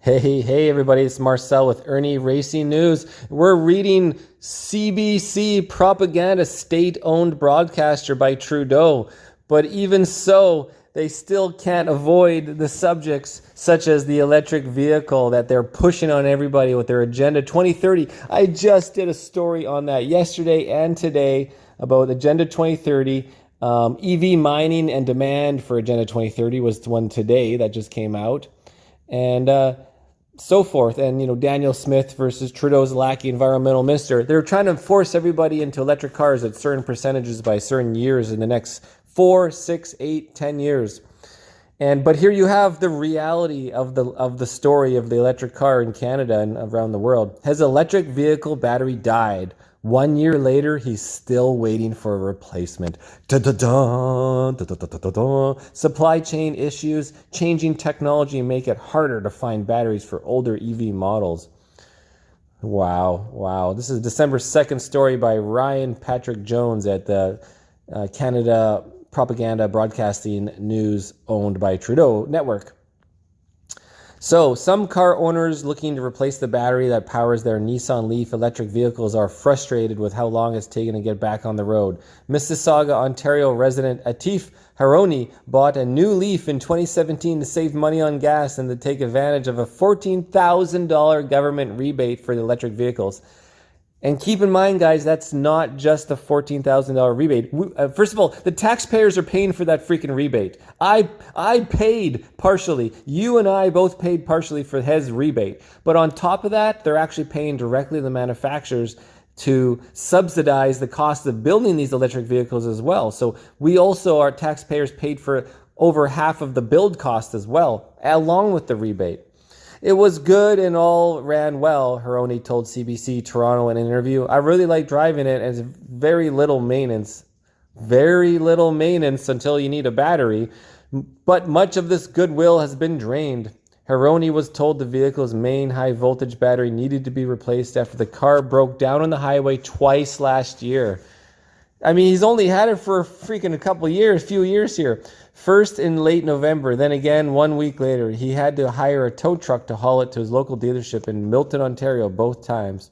Hey everybody, it's Marcel with IrnieracingNews. We're reading CBC propaganda, state-owned broadcaster by Trudeau. But even so, they still can't avoid the subjects such as the electric vehicle that they're pushing on everybody with their Agenda 2030. I just did a story on that yesterday and today about Agenda 2030. EV mining and demand for Agenda 2030 was the one today that just came out. And so forth. And, Daniel Smith versus Trudeau's lackey environmental minister. They're trying to force everybody into electric cars at certain percentages by certain years in the next 4, 6, 8, 10 years. But here you have the reality of the story of the electric car in Canada and around the world. Has electric vehicle battery died? 1 year later, he's still waiting for a replacement. Supply chain issues, changing technology make it harder to find batteries for older EV models. Wow. This is December 2nd story by Ryan Patrick Jones at the Canada Propaganda Broadcasting News owned by Trudeau Network. So, some car owners looking to replace the battery that powers their Nissan Leaf electric vehicles are frustrated with how long it's taken to get back on the road. Mississauga, Ontario resident Atif Irnie bought a new Leaf in 2017 to save money on gas and to take advantage of a $14,000 government rebate for the electric vehicles. And keep in mind, guys, that's not just a $14,000 rebate. First of all, the taxpayers are paying for that freaking rebate. I paid partially. You and I both paid partially for his rebate. But on top of that, they're actually paying directly the manufacturers to subsidize the cost of building these electric vehicles as well. So we also, our taxpayers, paid for over half of the build cost as well, along with the rebate. It was good and all ran well, Irnie told CBC Toronto in an interview. I really like driving it, and it's very little maintenance. Very little maintenance until you need a battery. But much of this goodwill has been drained. Irnie was told the vehicle's main high-voltage battery needed to be replaced after the car broke down on the highway twice last year. I mean, he's only had it for a few years here. First in late November, then again 1 week later. He had to hire a tow truck to haul it to his local dealership in Milton, Ontario, both times.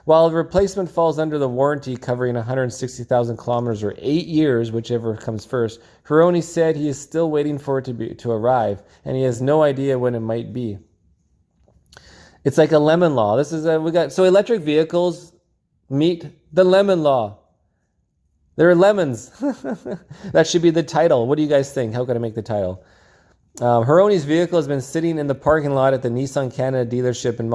While the replacement falls under the warranty covering 160,000 kilometers or 8 years, whichever comes first, Irnie said he is still waiting for it to arrive, and he has no idea when it might be. It's like a lemon law. So electric vehicles meet the lemon law. They're lemons. That should be the title. What do you guys think? How can I make the title? Irnie's vehicle has been sitting in the parking lot at the Nissan Canada dealership in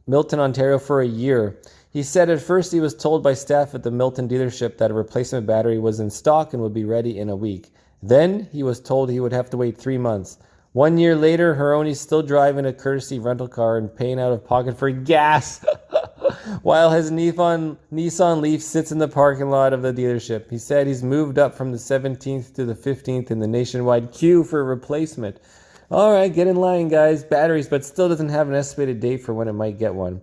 Milton, Ontario for a year. He said at first he was told by staff at the Milton dealership that a replacement battery was in stock and would be ready in a week. Then he was told he would have to wait 3 months. 1 year later, Irnie's still driving a courtesy rental car and paying out of pocket for gas. While his Nissan Leaf sits in the parking lot of the dealership. He said he's moved up from the 17th to the 15th in the nationwide queue for a replacement. All right, get in line, guys. Batteries, but still doesn't have an estimated date for when it might get one.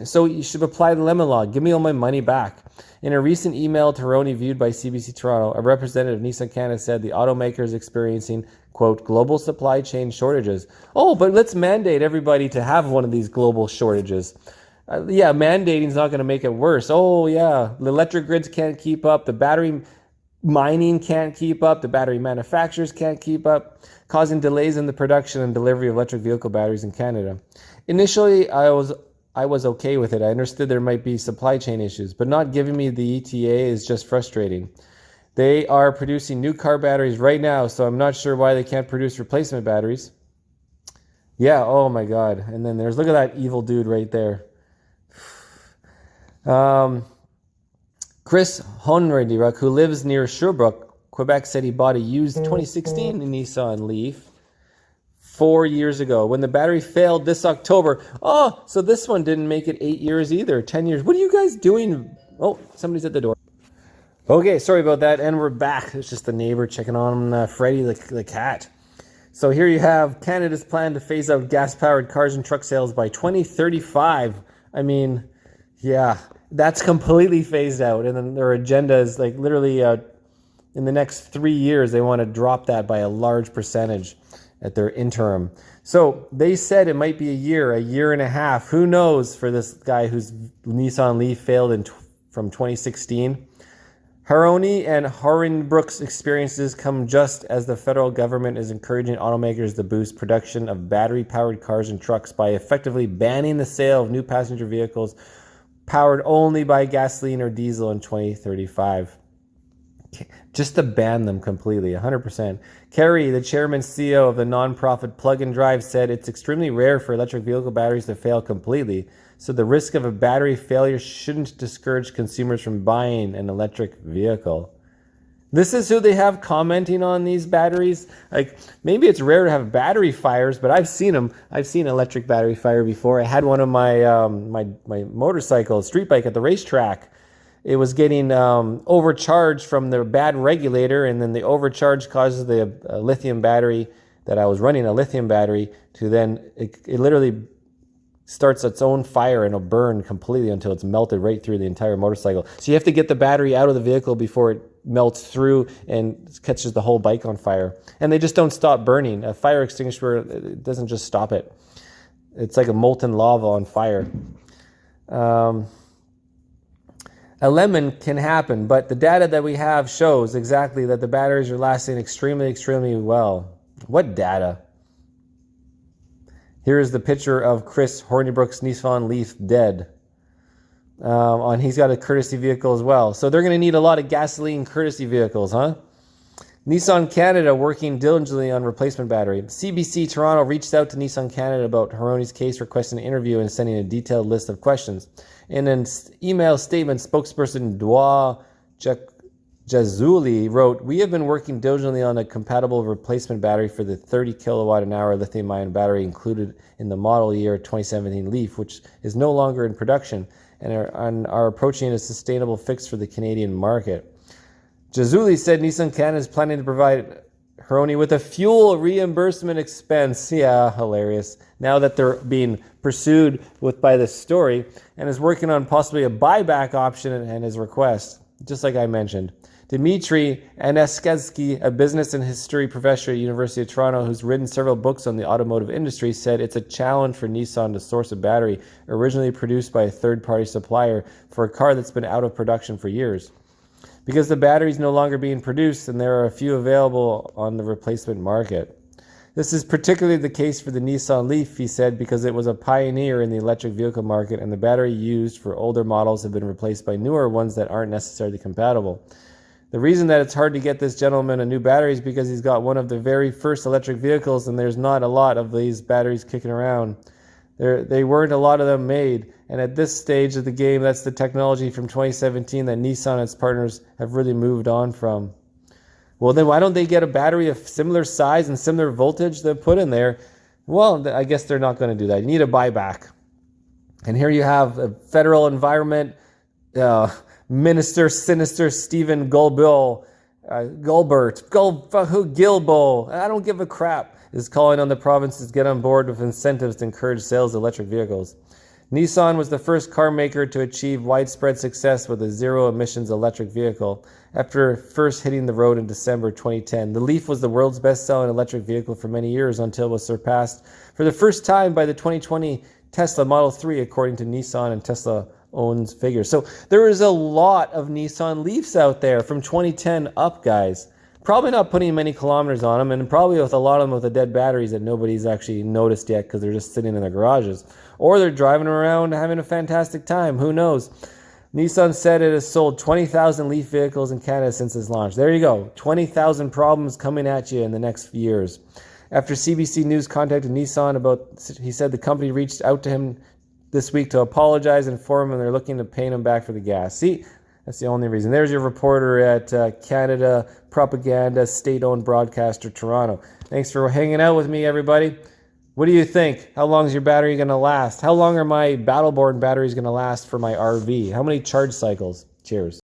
So you should apply the lemon law. Give me all my money back. In a recent email to Irnie viewed by CBC Toronto, a representative of Nissan Canada said the automaker is experiencing, quote, global supply chain shortages. Oh, but let's mandate everybody to have one of these global shortages. Mandating is not going to make it worse. Oh, yeah, the electric grids can't keep up. The battery mining can't keep up. The battery manufacturers can't keep up, causing delays in the production and delivery of electric vehicle batteries in Canada. Initially, I was okay with it. I understood there might be supply chain issues, but not giving me the ETA is just frustrating. They are producing new car batteries right now, so I'm not sure why they can't produce replacement batteries. Yeah, oh my God. And then look at that evil dude right there. Chris Honredirak, who lives near Sherbrooke, Quebec, said he bought a used 2016 Nissan Leaf 4 years ago when the battery failed this October. Oh, so this one didn't make it 8 years either, 10 years. What are you guys doing? Oh, somebody's at the door. Okay, sorry about that, and we're back. It's just the neighbor checking on Freddy the cat. So here you have Canada's plan to phase out gas-powered cars and truck sales by 2035. I mean, yeah, that's completely phased out. And then their agenda is like literally in the next 3 years, they want to drop that by a large percentage at their interim. So they said it might be a year and a half. Who knows for this guy whose Nissan Leaf failed from 2016. Irnie and Hornbrook's experiences come just as the federal government is encouraging automakers to boost production of battery-powered cars and trucks by effectively banning the sale of new passenger vehicles powered only by gasoline or diesel in 2035. Just to ban them completely, 100%. Kerry, the chairman CEO of the nonprofit Plug and Drive, said it's extremely rare for electric vehicle batteries to fail completely, so the risk of a battery failure shouldn't discourage consumers from buying an electric vehicle. This is who they have commenting on these batteries. Like, maybe it's rare to have battery fires, but I've seen them. I've seen electric battery fire before. I had one of my my motorcycle, street bike at the racetrack. It was getting overcharged from the bad regulator, and then the overcharge causes the lithium battery that I was running, a lithium battery, to then, it literally starts its own fire and it'll burn completely until it's melted right through the entire motorcycle. So you have to get the battery out of the vehicle before it melts through and catches the whole bike on fire. And they just don't stop burning. A fire extinguisher, it doesn't just stop it. It's like a molten lava on fire. A lemon can happen, but the data that we have shows exactly that the batteries are lasting extremely, extremely well. What data? Here is the picture of Chris Hornibrook's Nissan Leaf dead. He's got a courtesy vehicle as well. So they're going to need a lot of gasoline courtesy vehicles, huh? Nissan Canada working diligently on replacement battery. CBC Toronto reached out to Nissan Canada about Irnie's case, requesting an interview and sending a detailed list of questions. In an email statement, spokesperson Dwa Jazuli wrote, "We have been working diligently on a compatible replacement battery for the 30 kilowatt an hour lithium-ion battery included in the model year 2017 Leaf, which is no longer in production, and are approaching a sustainable fix for the Canadian market." Jazuli said Nissan Canada is planning to provide Irnie with a fuel reimbursement expense. Yeah, hilarious. Now that they're being pursued by this story, and is working on possibly a buyback option and his request, just like I mentioned. Dmitry Anesketsky, a business and history professor at University of Toronto who's written several books on the automotive industry, said it's a challenge for Nissan to source a battery originally produced by a third-party supplier for a car that's been out of production for years. Because the battery is no longer being produced and there are a few available on the replacement market. This is particularly the case for the Nissan Leaf, he said, because it was a pioneer in the electric vehicle market and the battery used for older models have been replaced by newer ones that aren't necessarily compatible. The reason that it's hard to get this gentleman a new battery is because he's got one of the very first electric vehicles and there's not a lot of these batteries kicking around. They weren't a lot of them made, and at this stage of the game, that's the technology from 2017 that Nissan and its partners have really moved on from. Well, then why don't they get a battery of similar size and similar voltage to put in there? Well, I guess they're not going to do that. You need a buyback. And here you have a federal environment minister, sinister Stephen Gilbo, I don't give a crap, is calling on the provinces to get on board with incentives to encourage sales of electric vehicles. Nissan was the first car maker to achieve widespread success with a zero-emissions electric vehicle. After first hitting the road in December 2010, the Leaf was the world's best-selling electric vehicle for many years until it was surpassed for the first time by the 2020 Tesla Model 3, according to Nissan and Tesla owns figures. So there is a lot of Nissan Leafs out there from 2010 up, guys. Probably not putting many kilometers on them, and probably with a lot of them with the dead batteries that nobody's actually noticed yet because they're just sitting in their garages. Or they're driving around having a fantastic time. Who knows? Nissan said it has sold 20,000 Leaf vehicles in Canada since its launch. There you go. 20,000 problems coming at you in the next few years. After CBC News contacted Nissan he said the company reached out to him this week to apologize and inform him they're looking to pay him back for the gas. See? That's the only reason. There's your reporter at Canada Propaganda, state-owned broadcaster, Toronto. Thanks for hanging out with me, everybody. What do you think? How long is your battery going to last? How long are my Battleborn batteries going to last for my RV? How many charge cycles? Cheers.